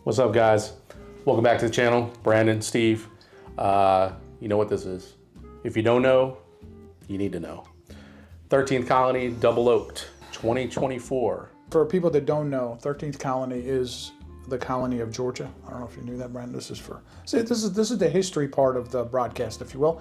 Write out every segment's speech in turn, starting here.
What's up, guys? Welcome back to the channel. Brandon, Steve. You know what this is. If you don't know, you need to know. 13th Colony Double Oaked 2024. For people that don't know, 13th Colony is the colony of Georgia. I don't know if you knew that, Brandon. This is the history part of the broadcast, if you will.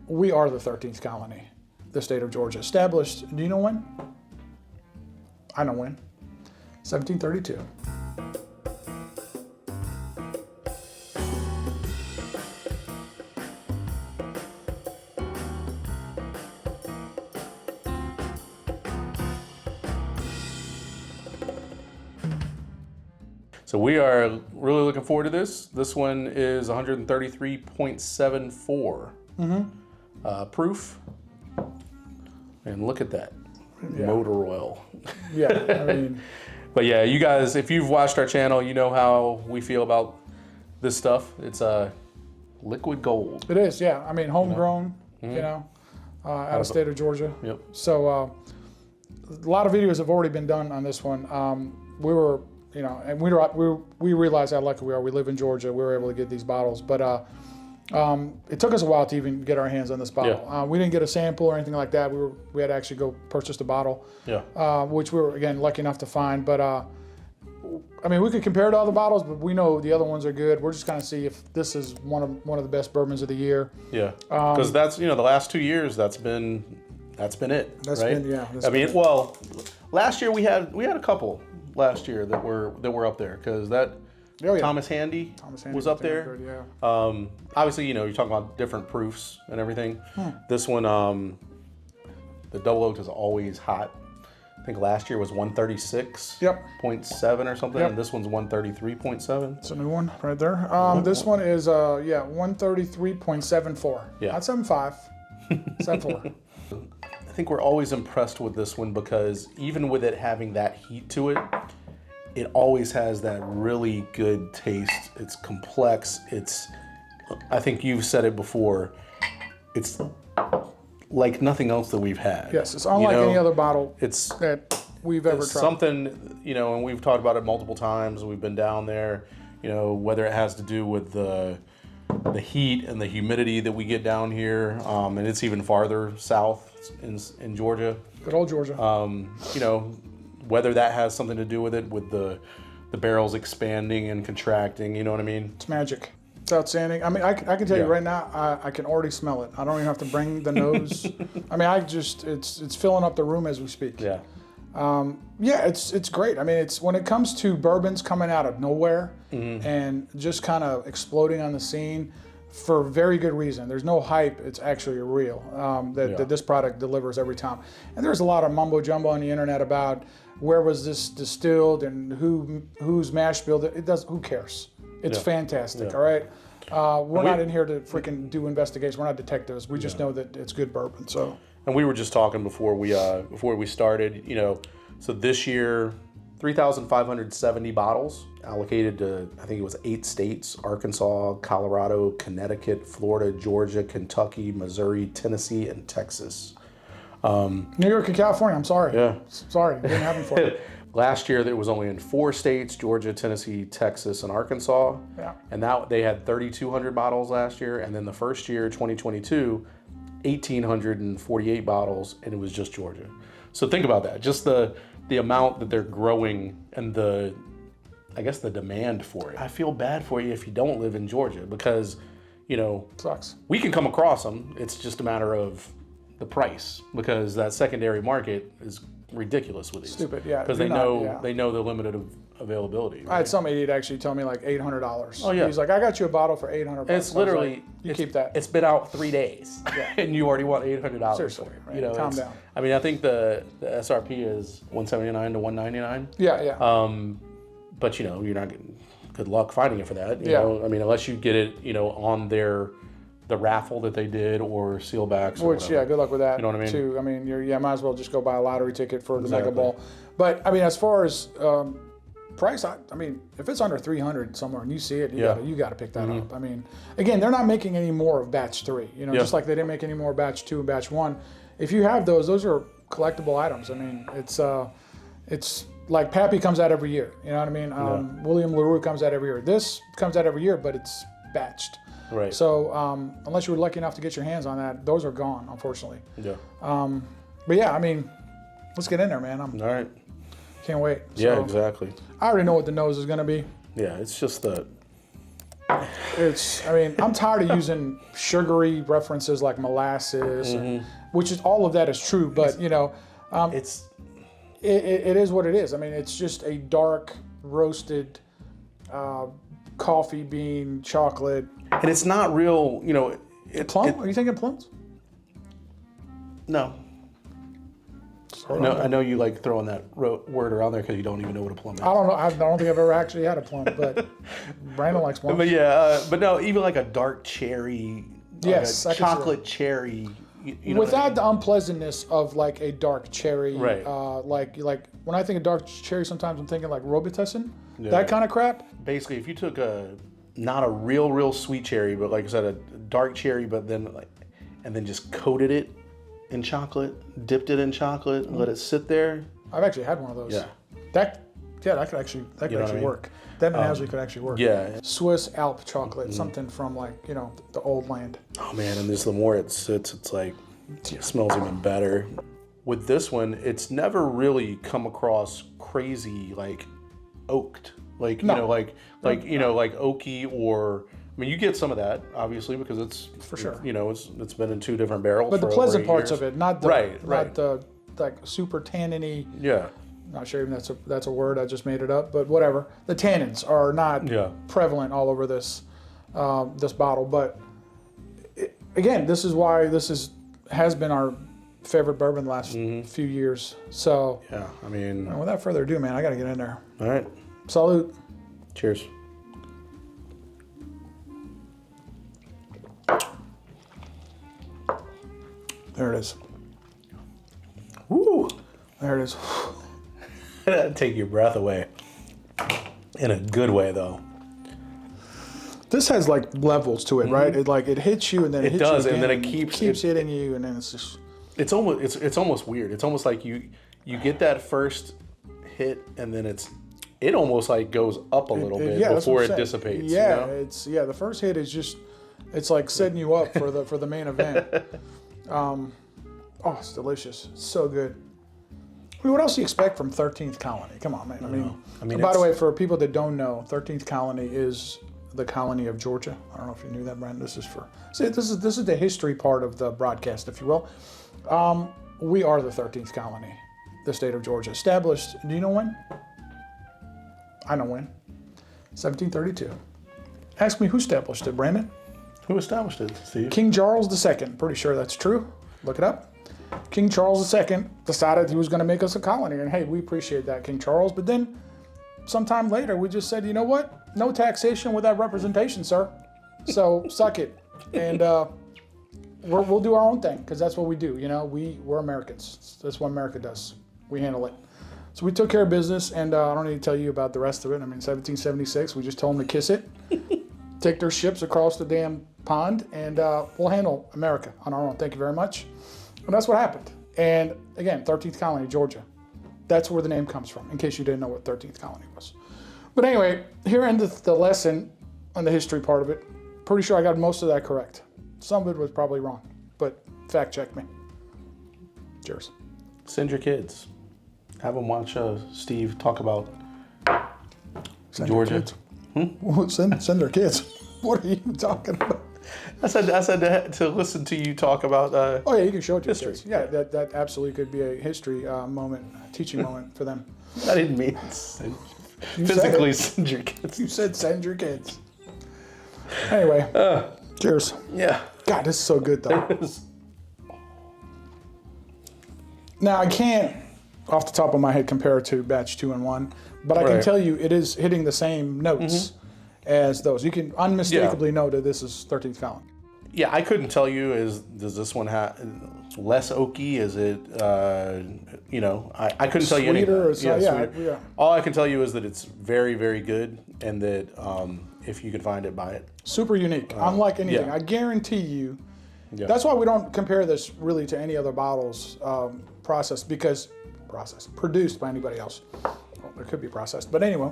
We are the 13th Colony, the state of Georgia. Established, do you know when? I know when. 1732. So we are really looking forward to this. This one is 133.74 proof. And look at that, motor oil. Yeah, I mean. But yeah, you guys, if you've watched our channel, you know how we feel about this stuff. It's liquid gold. It is, yeah. I mean, homegrown, out of state of Georgia. Yep. So a lot of videos have already been done on this one. We were, and we realize how lucky we are. We live in Georgia. We were able to get these bottles, but it took us a while to even get our hands on this bottle. Yeah. We didn't get a sample or anything like that. We had to actually go purchase the bottle, which we were, again, lucky enough to find. But I mean, we could compare it to other bottles, but we know the other ones are good. We're just going to see if this is one of the best bourbons of the year. Yeah, because that's the last 2 years that's been it. Well, last year we had a couple last year that were up there because that. Oh, yeah. Thomas Handy was up there. Yeah. Obviously, you're talking about different proofs and everything. This one, the Double Oaked is always hot. I think last year was 136.7 or something, and this one's 133.7. It's a new one right there. This one is 133.74. Yeah. Not 75. 74. I think we're always impressed with this one because even with it having that heat to it, it always has that really good taste. It's complex. I think you've said it before, it's like nothing else that we've had. Yes, it's unlike any other bottle that we've ever tried. Something, and we've talked about it multiple times. We've been down there, whether it has to do with the heat and the humidity that we get down here, and it's even farther south in Georgia. Good old Georgia. Whether that has something to do with it, with the barrels expanding and contracting, you know what I mean? It's magic. It's outstanding. I mean, I can tell you right now, I can already smell it. I don't even have to bring the nose. I mean, it's filling up the room as we speak. Yeah. It's great. I mean, when it comes to bourbons coming out of nowhere and just kind of exploding on the scene for very good reason. There's no hype. It's actually real that this product delivers every time. And there's a lot of mumbo jumbo on the internet about where was this distilled and who's mash billed it. Who cares? It's fantastic. All right. We're not in here to freaking do investigations. We're not detectives. We just know that it's good bourbon. So. And we were just talking before we started. So this year, 3,570 bottles allocated to, I think it was 8 states: Arkansas, Colorado, Connecticut, Florida, Georgia, Kentucky, Missouri, Tennessee, and Texas. New York and California, I'm sorry. Yeah. Sorry, didn't have them for you. Last year, it was only in 4 states: Georgia, Tennessee, Texas, and Arkansas. Yeah. And they had 3,200 bottles last year. And then the first year, 2022, 1,848 bottles, and it was just Georgia. So think about that. Just the amount that they're growing and the demand for it. I feel bad for you if you don't live in Georgia because, sucks. We can come across them. It's just a matter of the price because that secondary market is ridiculous with these. Stupid, yeah. Because they know the limited availability. Right? I had some idiot actually tell me like $800. Oh yeah. He's like, I got you a bottle for $800. It's literally you keep that. It's been out 3 days, and you already want $800. Seriously, right? Calm down. I mean, I think the SRP is $179 to $199. Yeah. But you're not getting good luck finding it for that. You know? I mean, unless you get it, on the raffle that they did or sealbacks. Which, good luck with that. You know what I mean? Too. I mean, might as well just go buy a lottery ticket for the Mega Bowl. But I mean, as far as price, I mean, if it's under 300 somewhere and you see it, you got to pick that up. I mean, again, they're not making any more of batch 3. Just like they didn't make any more batch 2 and batch 1. If you have those are collectible items. I mean, it's like Pappy comes out every year. You know what I mean? William LaRue comes out every year. This comes out every year, but it's batched. Right. So unless you were lucky enough to get your hands on that, those are gone, unfortunately. Yeah. But yeah, I mean, let's get in there, man. All right. Can't wait. Yeah, So, exactly. I already know what the nose is going to be. Yeah, it's just the... I mean, I'm tired of using sugary references like molasses, which is all of that is true, but you know, it is what it is. I mean, it's just a dark roasted coffee bean chocolate. And it's not real, you know... Plum? Are you thinking plums? No. I know you like throwing that word around there because you don't even know what a plum is. I don't know. I don't think I've ever actually had a plum, but Brandon likes plums. But yeah, but no, even like a dark cherry, yes, like a chocolate cherry. You know, without the unpleasantness of like a dark cherry. Right. Like when I think of dark cherry, sometimes I'm thinking like Robitussin, that kind of crap. Basically, if you took not a real sweet cherry, but like I said, a dark cherry, but then and then just coated it in chocolate, dipped it in chocolate, and let it sit there. I've actually had one of those. Yeah. That could actually work. That menagerie could actually work. Yeah. Swiss Alp chocolate, something from like, you know, the old land. Oh man, and the more it sits, it's like, it smells even better. With this one, it's never really come across crazy like oaked. Like, you know, like oaky or... I mean, you get some of that, obviously, because it's... For sure. You know, it's been in 2 different barrels but for the pleasant over 8 parts years. of it, not the... Right. Not the, like, super tanniny... Yeah. Not sure even that's a word, I just made it up, but whatever. The tannins are not prevalent all over this this bottle, but again, this is why has been our favorite bourbon the last few years. So... Yeah, I mean... Without further ado, man, I got to get in there. All right. Salute. Cheers. There it is. Woo! There it is. That'd take your breath away. In a good way, though. This has like levels to it, right? It hits you and then it hits does, you again, and then it keeps hitting you, and then it's just... It's almost weird. It's almost like you get that first hit, and then it almost like goes up a little bit before it dissipates. Yeah, you know? The first hit is just, it's like setting you up for the main event. It's delicious. It's so good. I mean, what else do you expect from 13th Colony? Come on, man. I mean, by the way, for people that don't know, 13th Colony is the colony of Georgia. I don't know if you knew that, Brandon. This is the history part of the broadcast, if you will. We are the 13th colony, the state of Georgia. Established, do you know when? I know when. 1732. Ask me who established it, Brandon. Who established it, Steve? King Charles II. Pretty sure that's true. Look it up. King Charles II decided he was going to make us a colony. And hey, we appreciate that, King Charles. But then sometime later, we just said, you know what? No taxation without representation, sir. So suck it. And we'll do our own thing because that's what we do. You know, we're Americans. That's what America does. We handle it. So we took care of business, and I don't need to tell you about the rest of it. I mean, 1776, we just told them to kiss it, take their ships across the damn pond, and we'll handle America on our own. Thank you very much. And that's what happened. And again, 13th Colony, Georgia. That's where the name comes from, in case you didn't know what 13th Colony was. But anyway, here ended the lesson on the history part of it. Pretty sure I got most of that correct. Some of it was probably wrong, but fact check me. Cheers. Send your kids. Have them watch Steve talk about Georgia. Send their kids. What are you talking about? I said to listen to you talk about. Oh yeah, you can show it to history. Kids. Yeah, that absolutely could be a history moment, teaching moment for them. I didn't mean physically send your kids. You said send your kids. Anyway, cheers. Yeah. God, this is so good though. Now I can't, off the top of my head, compare it to batch 2 and 1, but I can tell you it is hitting the same notes as those. You can unmistakably know that this is 13th Colony. Yeah, I couldn't tell you. Does this one have less oaky? Is it? I couldn't tell you anything. Yeah. All I can tell you is that it's very, very good, and that if you can find it, buy it. Super unique, unlike anything. Yeah. I guarantee you. Yeah. That's why we don't compare this really to any other bottles process, because processed, produced by anybody else. Well, it could be processed, but anyway,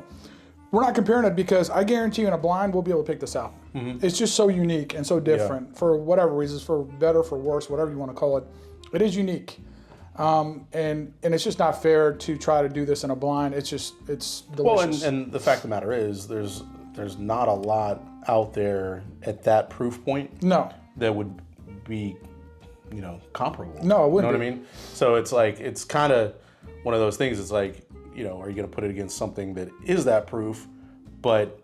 we're not comparing it because I guarantee you in a blind we'll be able to pick this out. It's just so unique and so different for whatever reasons, for better, for worse, whatever you want to call it. It is unique, and it's just not fair to try to do this in a blind. It's delicious. Well, and the fact of the matter is, there's not a lot out there at that proof point. No. That would be, comparable. No, it wouldn't. You know what I mean? So it's like, it's kind of one of those things. It's like, are you going to put it against something that is that proof, but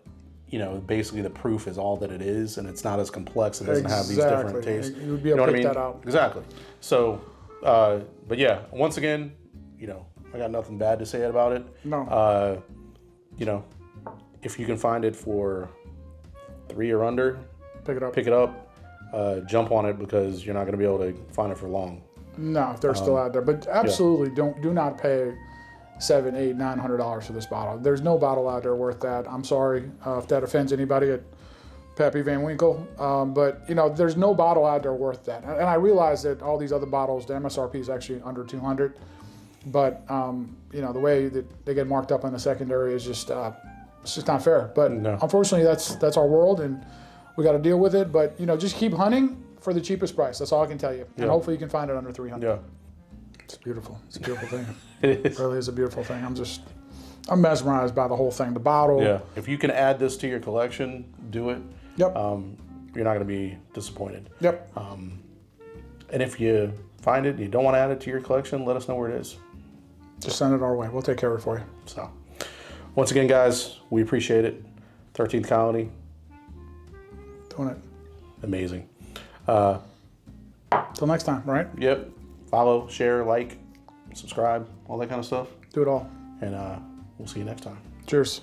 basically the proof is all that it is, and it's not as complex. It doesn't have these different tastes. You would be able to pick that out. Exactly. So, but yeah, once again, I got nothing bad to say about it. No. If you can find it for $3 or under, pick it up. Jump on it, because you're not going to be able to find it for long. No, if they're still out there. But absolutely, do not pay $700, $800, $900 for this bottle. There's no bottle out there worth that. I'm sorry if that offends anybody at Pappy Van Winkle, but there's no bottle out there worth that. And I realize that all these other bottles, the MSRP is actually under $200, but the way that they get marked up on the secondary is just it's just not fair. But unfortunately, that's our world, and we got to deal with it. But just keep hunting for the cheapest price. That's all I can tell you, and hopefully you can find it under $300. Yeah. It's beautiful. It's a beautiful thing. It really is a beautiful thing. I'm mesmerized by the whole thing. The bottle. Yeah. If you can add this to your collection, do it. Yep. You're not going to be disappointed. Yep. And if you find it and you don't want to add it to your collection, let us know where it is. Just send it our way. We'll take care of it for you. So, once again, guys, we appreciate it. 13th Colony. Doing it. Amazing. Till next time, right? Yep. Follow, share, like, subscribe, all that kind of stuff. Do it all. And we'll see you next time. Cheers.